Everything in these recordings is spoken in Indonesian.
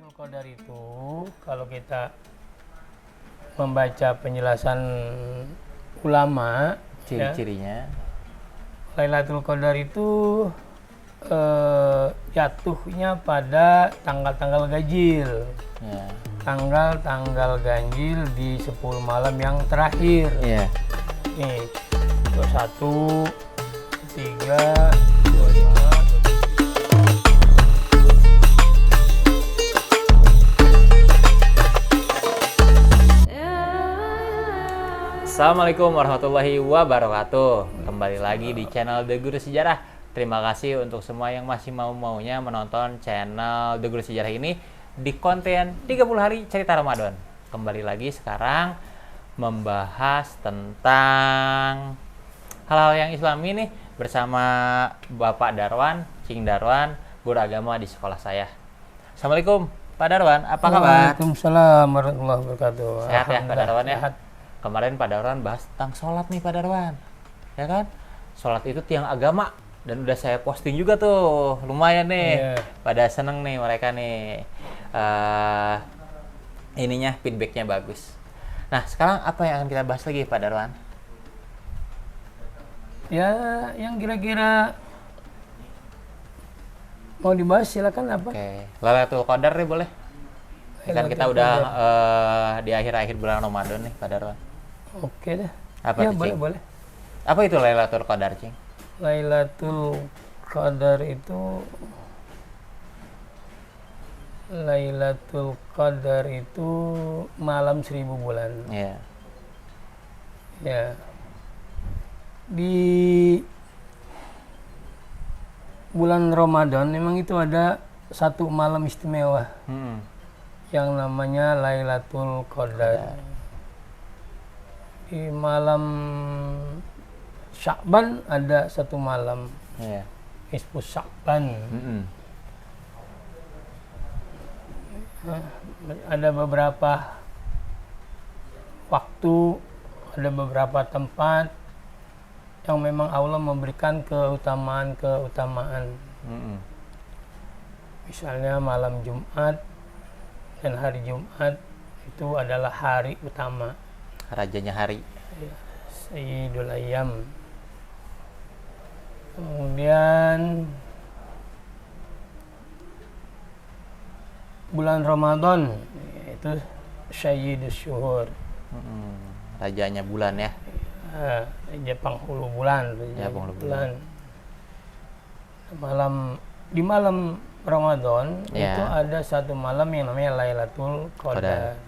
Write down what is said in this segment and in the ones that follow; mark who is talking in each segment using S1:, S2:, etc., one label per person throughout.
S1: Lailatul Qadar itu kalau kita membaca penjelasan ulama,
S2: ciri-cirinya.
S1: Lailatul Qadar itu jatuhnya pada tanggal-tanggal ganjil.
S2: Ya.
S1: Tanggal-tanggal ganjil di 10 malam yang terakhir.
S2: Iya.
S1: Nih, 21, 3, 25.
S2: Assalamualaikum warahmatullahi wabarakatuh. Kembali lagi di channel The Guru Sejarah. Terima kasih untuk semua yang masih maunya menonton channel The Guru Sejarah ini di konten 30 hari cerita Ramadan. Kembali lagi sekarang membahas tentang hal-hal yang Islami nih bersama Bapak Darwan, Cing Darwan, guru agama di sekolah saya. Assalamualaikum Pak Darwan, apa kabar?
S1: Waalaikumsalam warahmatullahi wabarakatuh.
S2: Sehat ya Pak Darwan ya?
S1: Sehat.
S2: Kemarin Pak Darwan bahas tentang sholat nih Pak Darwan, ya kan? Sholat itu tiang agama dan udah saya posting juga tuh, lumayan nih, pada seneng nih mereka nih, ininya feedbacknya bagus. Nah sekarang apa yang akan kita bahas lagi Pak Darwan?
S1: Ya, yang kira-kira mau dibahas silakan apa?
S2: Oke, Lailatul Qadar nih boleh? Kan kita udah di akhir-akhir bulan Ramadan nih Pak Darwan.
S1: Oke deh.
S2: Apa
S1: Ya,
S2: tuh,
S1: boleh,
S2: Cing?
S1: boleh.
S2: Apa itu Lailatul Qadar, Cing?
S1: Lailatul Qadar itu malam 1000 bulan.
S2: Iya.
S1: Ya. Di bulan Ramadan memang itu ada satu malam istimewa yang namanya Lailatul Qadar. Di malam Sya'ban ada satu malam,
S2: Iya.
S1: Nisfu Sya'ban. Ada beberapa waktu, ada beberapa tempat yang memang Allah memberikan keutamaan. Misalnya malam Jumat dan hari Jumat itu adalah hari utama.
S2: Rajanya hari.
S1: Sayyidul Ayyam. Kemudian bulan Ramadan itu Sayyidus Syuhur.
S2: Rajanya bulan ya.
S1: Raja penghulu bulan.
S2: Ya, penghulu bulan.
S1: Di malam Ramadan
S2: Ya.
S1: itu ada satu malam yang namanya Lailatul Qadar.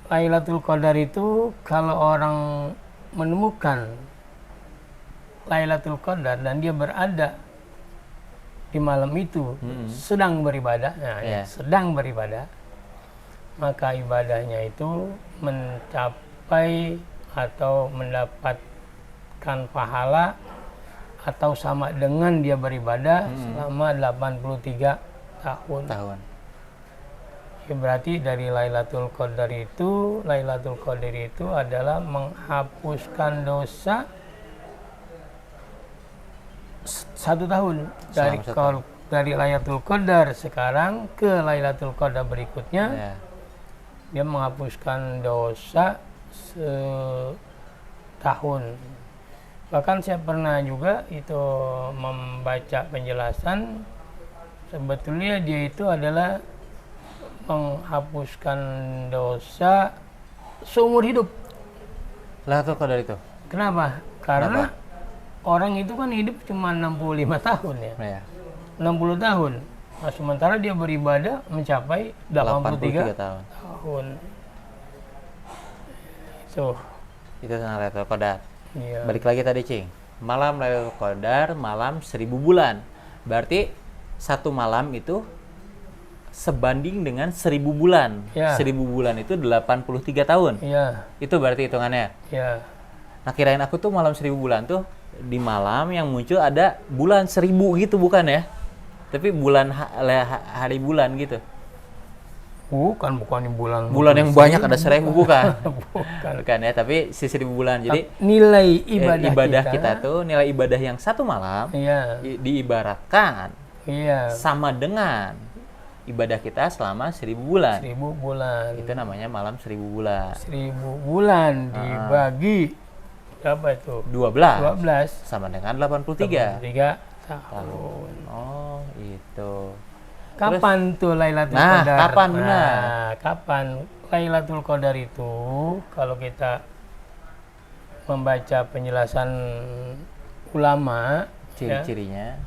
S1: Lailatul Qadar itu kalau orang menemukan Lailatul Qadar dan dia berada di malam itu sedang beribadah, sedang beribadah, maka ibadahnya itu mencapai atau mendapatkan pahala atau sama dengan dia beribadah selama 83 tahun. Ya, berarti dari Lailatul Qadar itu adalah menghapuskan dosa 1 tahun. Dari Lailatul Qadar sekarang ke Lailatul Qadar berikutnya, dia menghapuskan dosa setahun. Bahkan saya pernah juga itu membaca penjelasan, sebetulnya dia itu adalah menghapuskan dosa seumur hidup.
S2: Lailatul Qadar itu?
S1: Kenapa? Karena orang itu kan hidup cuma 65 tahun ya. 60 tahun. Nah, sementara dia beribadah mencapai 83 tahun.
S2: Itu tentang Lailatul Qadar.
S1: Iya.
S2: Balik lagi tadi, Cing. Malam Lailatul Qadar, malam 1000 bulan. Berarti satu malam itu sebanding dengan 1000 bulan.
S1: Ya.
S2: 1000 bulan itu 83 tahun.
S1: Iya.
S2: Itu berarti hitungannya.
S1: Iya.
S2: Nah, kirain aku tuh malam 1000 bulan tuh di malam yang muncul ada bulan 1000 gitu, bukan ya? Tapi bulan hari bulan gitu.
S1: Bukan di bulan.
S2: Bulan yang banyak ada 1000 bukan?
S1: Bukan
S2: Ya, tapi si 1000 bulan. Jadi
S1: nilai ibadah
S2: kita tuh nilai ibadah yang satu malam
S1: iya,
S2: diibaratkan
S1: Iya.
S2: sama dengan ibadah kita selama 1000 bulan.
S1: 1000 bulan.
S2: Itu namanya malam 1000 bulan.
S1: 1000 bulan dibagi berapa itu?
S2: 12 sama dengan 83
S1: tahun.
S2: Oh, itu.
S1: Kapan tuh Lailatul Qadar?
S2: Kapan benar?
S1: Nah, kapan Lailatul Qadar itu kalau kita membaca penjelasan ulama,
S2: ciri-cirinya.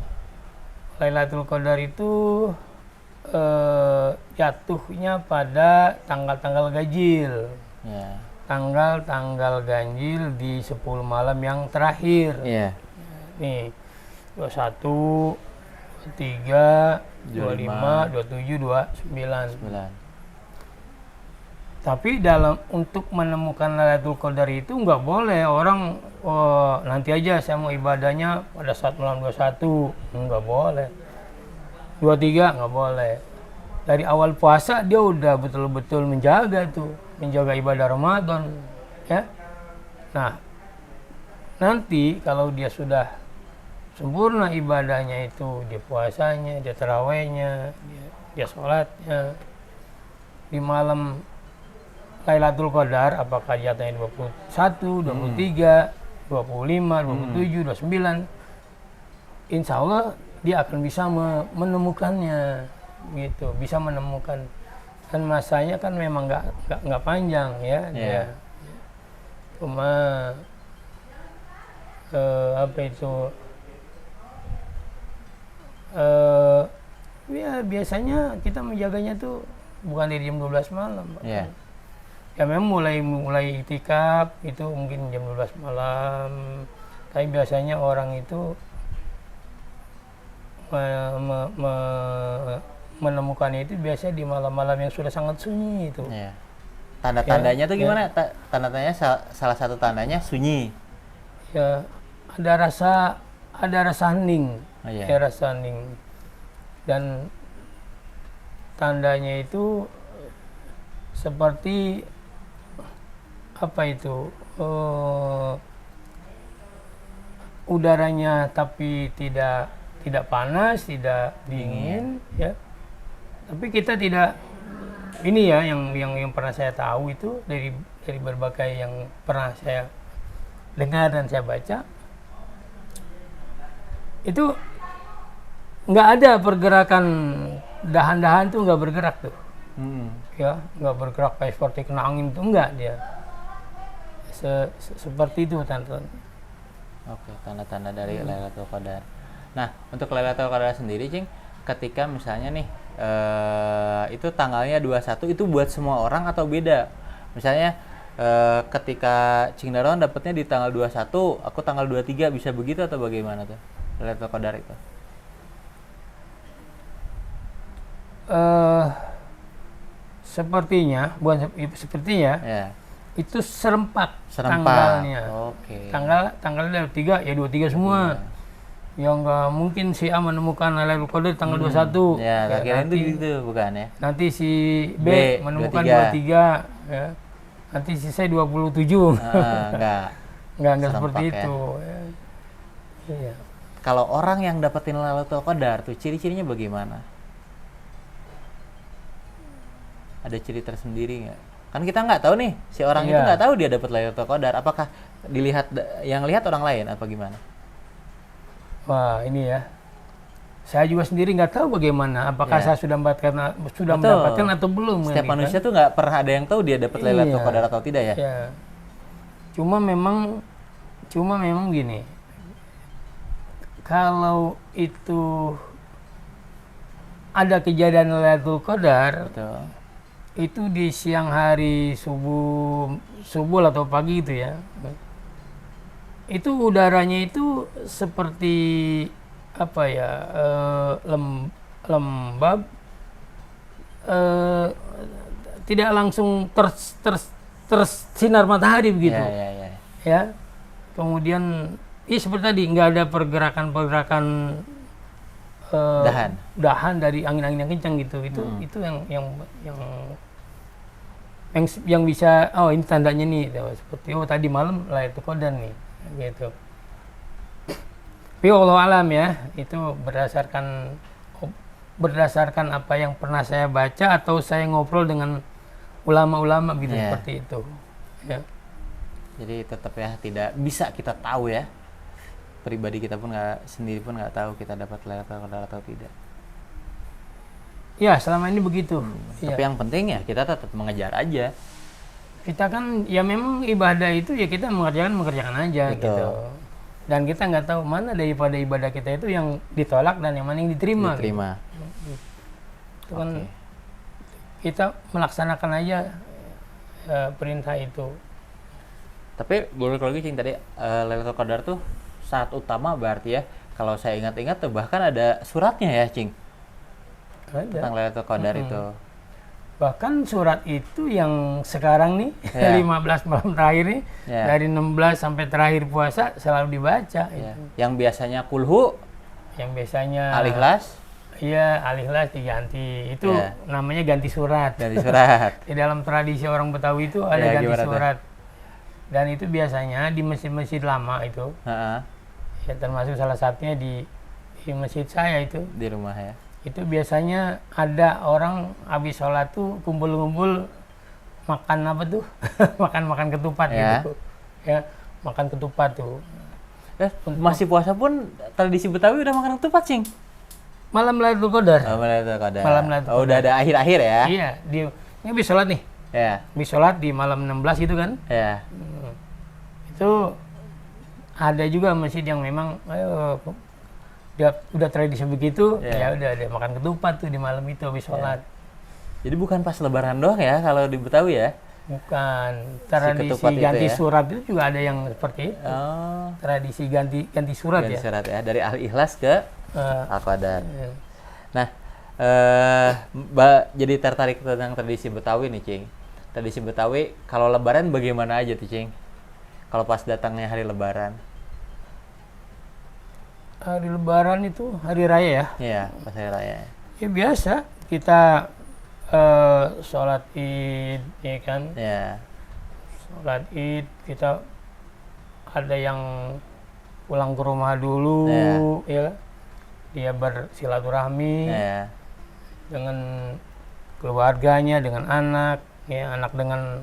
S1: Lailatul Qadar itu jatuhnya pada tanggal-tanggal ganjil.
S2: Ya.
S1: Tanggal-tanggal ganjil di 10 malam yang terakhir.
S2: Iya.
S1: Nih, 21, 23, 25, 27, 29. Tapi untuk menemukan Lailatul Qadar itu nggak boleh orang nanti aja saya mau ibadahnya pada saat malam 21, nggak boleh. 23 nggak boleh. Dari awal puasa dia udah betul-betul menjaga ibadah Ramadan, ya. Nah, nanti kalau dia sudah sempurna ibadahnya itu, dia puasanya, dia tarawehnya, dia sholatnya di malam Lailatul Qadar, apakah jatuhnya 21, 23, 25, 27, 29, insya Allah dia akan bisa menemukannya, gitu, bisa menemukan. Kan masanya kan memang nggak panjang ya, dia cuma ya biasanya kita menjaganya tuh bukan dari jam 12 malam, Pak. Ya memang mulai itikaf itu mungkin jam 12 malam, tapi biasanya orang itu menemukannya itu biasanya di malam-malam yang sudah sangat sunyi itu.
S2: Ya. Tanda-tandanya tuh gimana? Tanda-tandanya salah satu tandanya sunyi.
S1: Ya, ada rasa hening. Ya, rasa hening. Dan tandanya itu seperti apa itu? Udaranya tapi tidak panas, tidak dingin, ya. Tapi kita tidak, ini ya yang pernah saya tahu itu dari berbagai yang pernah saya dengar dan saya baca, itu nggak ada pergerakan dahan-dahan tuh, nggak bergerak tuh, ya, nggak bergerak kayak seperti kena angin tuh, enggak dia. Seperti itu tanda-tanda.
S2: Oke, tanda-tanda dari Lailatul Qadar. Nah, untuk Lailatul Qadar sendiri, Cing, ketika misalnya nih itu tanggalnya 21 itu buat semua orang atau beda? Misalnya ketika Cing Darwan dapatnya di tanggal 21, aku tanggal 23, bisa begitu atau bagaimana tuh Lailatul Qadar itu?
S1: Sepertinya, bukan sepertinya, itu serempak tanggalnya.
S2: Oke.
S1: Tanggalnya 23, ya 23 semua. Ya nggak mungkin si A menemukan Lailatul Qadar tanggal 21.
S2: Ya, kira itu gitu, bukan ya?
S1: Nanti si B menemukan 23, ya. Nanti si C 27. Enggak seperti itu. Ya. Iya.
S2: Kalau orang yang dapetin Lailatul Qadar tuh ciri-cirinya bagaimana? Ada ciri tersendiri nggak? Kan kita nggak tahu nih, si orang itu nggak tahu dia dapat Lailatul Qadar. Apakah yang lihat orang lain apa gimana?
S1: Wah, ini ya. Saya juga sendiri nggak tahu bagaimana. Apakah saya sudah mendapatkan atau belum?
S2: Setiap manusia tuh nggak pernah ada yang tahu dia dapat Lailatul Qadar atau tidak ya?
S1: Iya. Cuma memang gini. Kalau itu ada kejadian Lailatul Qadar, itu di siang hari, subuh atau pagi itu ya. Itu udaranya itu seperti apa ya, lembab, tidak langsung tersinar matahari begitu. Ya. Kemudian seperti tadi nggak ada pergerakan dahan dari angin-angin yang kencang gitu. Itu yang bisa, ini tandanya nih, seperti tadi malam Lailatul Qadar nih, gitu. Tapi Allah alam ya, itu berdasarkan berdasarkan apa yang pernah saya baca atau saya ngobrol dengan ulama-ulama gitu, seperti itu. Ya.
S2: Jadi tetap ya tidak bisa kita tahu ya. Pribadi kita pun sendiri pun nggak tahu kita dapat Lailatul Qadar atau tidak.
S1: Ya, selama ini begitu.
S2: Tapi yang penting ya kita tetap mengejar aja.
S1: Kita kan ya memang ibadah itu ya kita mengerjakan aja gitu. Dan kita nggak tahu mana daripada ibadah kita itu yang ditolak dan yang mana yang diterima. Gitu. Itu kan kita melaksanakan aja perintah itu.
S2: Tapi balik lagi Cing tadi Lailatul Qadar tuh saat utama berarti ya. Kalau saya ingat-ingat tuh bahkan ada suratnya ya Cing.
S1: Ada.
S2: Tentang Lailatul Qadar itu.
S1: Bahkan surat itu yang sekarang nih 15 malam terakhir nih dari 16 sampai terakhir puasa selalu dibaca.
S2: Yang biasanya kulhu,
S1: yang biasanya
S2: Al-Ikhlas.
S1: Iya, Al-Ikhlas diganti. Itu namanya ganti surat.
S2: Ganti surat.
S1: Di dalam tradisi orang Betawi itu ada ganti surat. Dan itu biasanya di masjid-masjid lama itu. Ya termasuk salah satunya di masjid saya itu.
S2: Di rumah ya.
S1: Itu biasanya ada orang habis sholat tuh kumpul-kumpul makan apa tuh makan ketupat gitu ya, makan ketupat tuh.
S2: Masih puasa pun tradisi Betawi udah makan ketupat Cing.
S1: Malam Lailatul Qadar.
S2: Malam Lailatul Qadar. Udah ada akhir-akhir ya.
S1: Iya, ini habis sholat nih. Habis sholat di malam 16 itu kan. Itu ada juga masjid yang memang dia udah tradisi begitu, ya udah ada makan ketupat tuh di malam itu habis sholat.
S2: Jadi bukan pas lebaran doang ya kalau di Betawi ya?
S1: Bukan. Tradisi ganti surat itu juga ada yang seperti itu. Tradisi ganti surat
S2: ganti surat ya, dari Al-Ikhlas ke Al-Qadar. Nah, jadi tertarik tentang tradisi Betawi nih Cing. Tradisi Betawi kalau lebaran bagaimana aja tuh Cing? Kalau pas datangnya hari lebaran?
S1: Hari lebaran itu hari raya ya?
S2: Iya, pas hari raya.
S1: Ya biasa, kita sholat id, ya kan? Sholat id, kita ada yang pulang ke rumah dulu, ya. Dia bersilaturahmi dengan keluarganya, dengan anak, ya anak dengan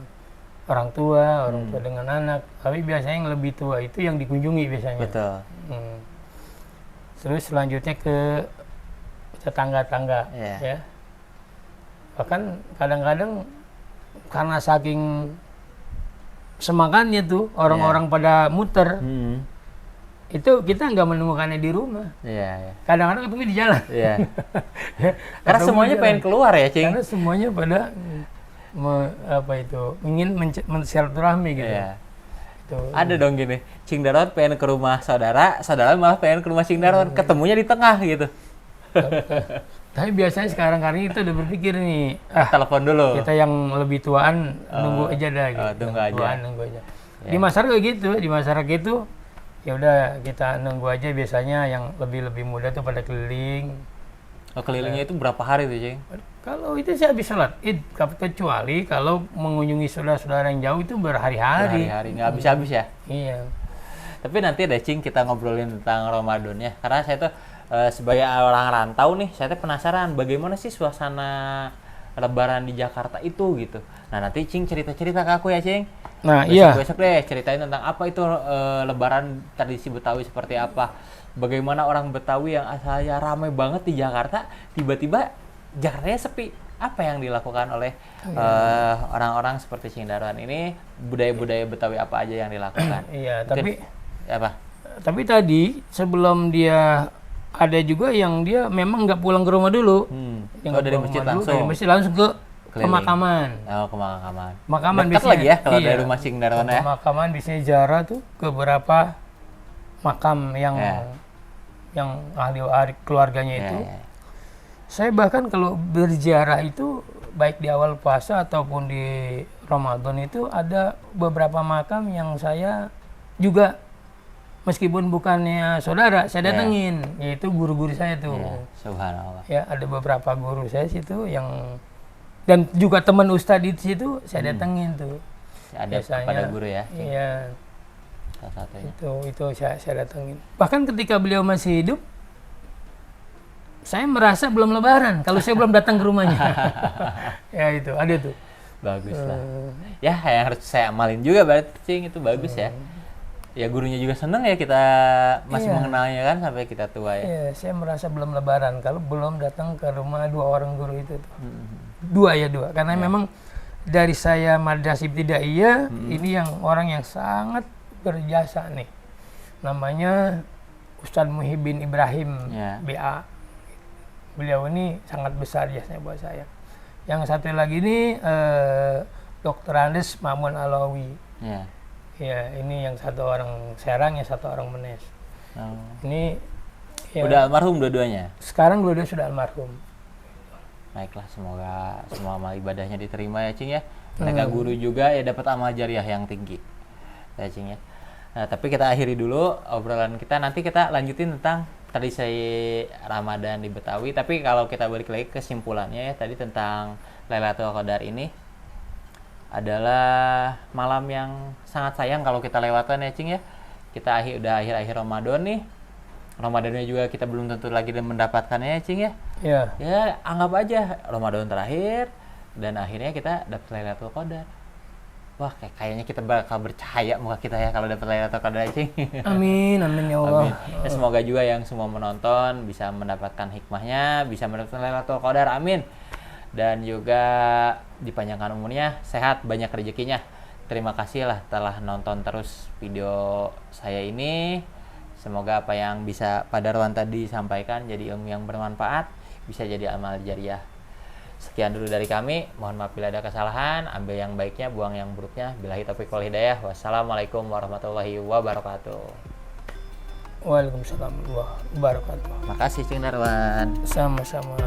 S1: orang tua dengan anak. Tapi biasanya yang lebih tua itu yang dikunjungi biasanya.
S2: Betul.
S1: Terus selanjutnya ke tetangga-tangga, ya. Bahkan kadang-kadang karena saking semakannya tuh orang-orang pada muter, itu kita nggak menemukannya di rumah. Kadang-kadang ketemu di jalan.
S2: Karena semuanya pengen keluar ya, Cing.
S1: Karena semuanya pada ingin mensilaturahmi gitu.
S2: Ada dong gini, Cing Darwan pengen ke rumah saudara, saudara malah pengen ke rumah Cing Darwan, ketemunya di tengah gitu.
S1: Tapi biasanya sekarang kali kita udah berpikir nih,
S2: telepon dulu.
S1: Kita yang lebih tuaan nunggu aja dah gitu. Nunggu aja. Di masyarakat gitu, ya udah kita nunggu aja, biasanya yang lebih muda tuh pada keliling.
S2: Kelilingnya itu berapa hari tuh, Cing?
S1: Kalau itu saya habis sholat id, kecuali kalau mengunjungi saudara-saudara yang jauh itu berhari-hari.
S2: Berhari-hari, nggak habis-habis ya?
S1: Iya.
S2: Tapi nanti deh Cing kita ngobrolin tentang Ramadan ya. Karena saya tuh sebagai orang rantau nih, saya tuh penasaran bagaimana sih suasana Lebaran di Jakarta itu gitu. Nah nanti Cing cerita-cerita ke aku ya Cing.
S1: Nah
S2: besok deh ceritain tentang apa itu Lebaran tradisi Betawi seperti apa. Bagaimana orang Betawi yang asalnya ramai banget di Jakarta, tiba-tiba Jakartanya sepi. Apa yang dilakukan oleh orang-orang seperti Cing Darwan ini? Budaya-budaya Betawi apa aja yang dilakukan?
S1: Iya,
S2: mungkin,
S1: tapi tadi sebelum dia ada juga yang dia memang nggak pulang ke rumah dulu.
S2: Yang dari masjid langsung.
S1: Dari masjid langsung ke pemakaman.
S2: Pemakaman.
S1: Pemakaman
S2: dekat lagi ya kalau dari rumah Cing Darwan ya.
S1: Pemakaman biasanya ziarah tuh ke beberapa makam yang ahli keluarganya itu. Saya bahkan kalau berziarah itu baik di awal puasa ataupun di Ramadan itu ada beberapa makam yang saya juga meskipun bukannya saudara saya datengin, yaitu guru-guru saya tuh.
S2: Subhanallah.
S1: Ya ada beberapa guru saya situ yang dan juga teman ustadz di situ saya datengin tuh.
S2: Ada pada guru ya.
S1: Iya. Salah satunya. Itu saya datengin. Bahkan ketika beliau masih hidup, saya merasa belum lebaran kalau saya belum datang ke rumahnya. Ya itu, ada tuh.
S2: Bagus lah. Ya, yang harus saya amalin juga berarti, Cing, itu bagus ya. Ya gurunya juga seneng ya kita masih mengenalnya kan sampai kita tua ya.
S1: Iya, saya merasa belum lebaran kalau belum datang ke rumah 2 orang guru itu tuh. 2 karena memang dari saya madrasah ibtidaiyah ini yang orang yang sangat berjasa nih. Namanya Ustadz Muhyiddin Ibrahim BA. Beliau ini sangat besar jasanya buat saya. Yang satu lagi ini Dr. Andes Mamun Alawi. Ya, ini yang satu orang Serang, yang satu orang Menes. Ini ya,
S2: udah almarhum dua-duanya?
S1: Sekarang dua-duanya sudah almarhum.
S2: Baiklah, semoga semua amal ibadahnya diterima ya, Cing ya. Mereka guru juga ya, dapat amal jariah yang tinggi. Ya, Cing ya. Nah, tapi kita akhiri dulu obrolan kita. Nanti kita lanjutin tentang tradisi Ramadan di Betawi. Tapi kalau kita balik lagi kesimpulannya ya, tadi tentang Lailatul Qadar ini adalah malam yang sangat sayang kalau kita lewatkan ya, Cing ya. Kita udah akhir-akhir Ramadan nih. Ramadannya juga kita belum tentu lagi mendapatkannya ya, Cing ya. Ya, anggap aja Ramadan terakhir dan akhirnya kita dapat Lailatul Qadar. Wah, kayaknya kita bakal bercahaya muka kita ya kalau dapat Lailatul Qadar, Cing.
S1: Amin, amin ya Allah.
S2: Amin. Ya, semoga juga yang semua menonton bisa mendapatkan hikmahnya, bisa mendapatkan Lailatul Qadar. Amin. Dan juga dipanjangkan umurnya, sehat, banyak rezekinya. Terima kasih lah telah nonton terus video saya ini. Semoga apa yang bisa Pak Darwan tadi sampaikan jadi ilmu yang bermanfaat, bisa jadi amal jariah. Sekian dulu dari kami. Mohon maaf bila ada kesalahan. Ambil yang baiknya, buang yang buruknya. Billahi taufiq wal hidayah. Wassalamualaikum warahmatullahi wabarakatuh.
S1: Waalaikumsalam warahmatullahi wabarakatuh.
S2: Makasih, Cing Darwan.
S1: Sama-sama.